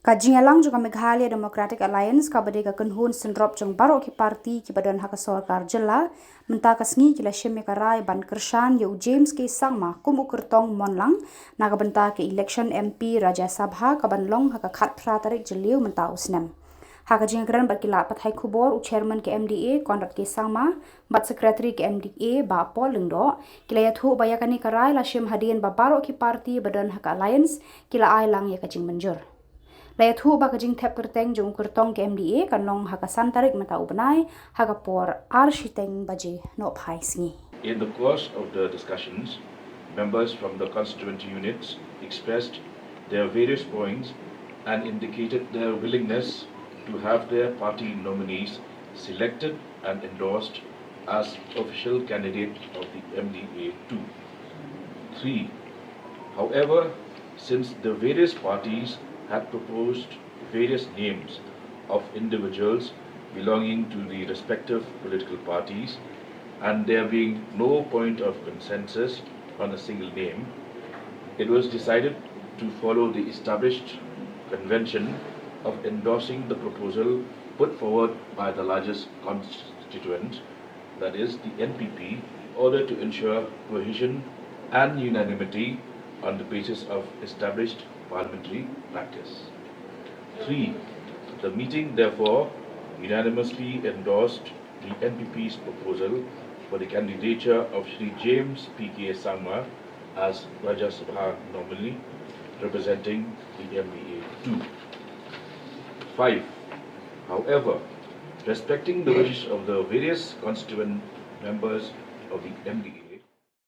Kajingalang juga Meghalaya Democratic Alliance kabade ka kanhun sendrop jong baro ki parti ki badan haka Khubor menta kasngi ki la sheme karai ban kershan yo James ke Sangma kumu Kyrtong monlang naga benta ke election MP Rajya Sabha kaban long haka khat phra tarik jeliu menta usnem haka jingran bakila pathai Khubor u chairman ke MDA konrat ke Sangma bat secretary ke MDA ba polindo kila yathu bayakani karai la shem hadien ba baro ki parti badan haka alliance kila ai lang ya kajing manjur Layat hu ba kajing thep kerteng jong Kyrtong ke MDA kanong haka santarik mata ubenai haka por arshiteng baje no phai singi. In the course of the discussions, members from the constituent units expressed their various points and indicated their willingness to have their party nominees selected and endorsed as official candidate of the MDA 2. 3. However, since the various parties had proposed various names of individuals belonging to the respective political parties, and there being no point of consensus on a single name, it was decided to follow the established convention of endorsing the proposal put forward by the largest constituent, that is the NPP, in order to ensure cohesion and unanimity on the basis of established parliamentary practice. 3. The meeting therefore unanimously endorsed the NPP's proposal for the candidature of Shri James P.K. Sangma as Rajya Sabha nominee representing the MDA 2. 5. However, respecting the wishes of the various constituent members of the MDA,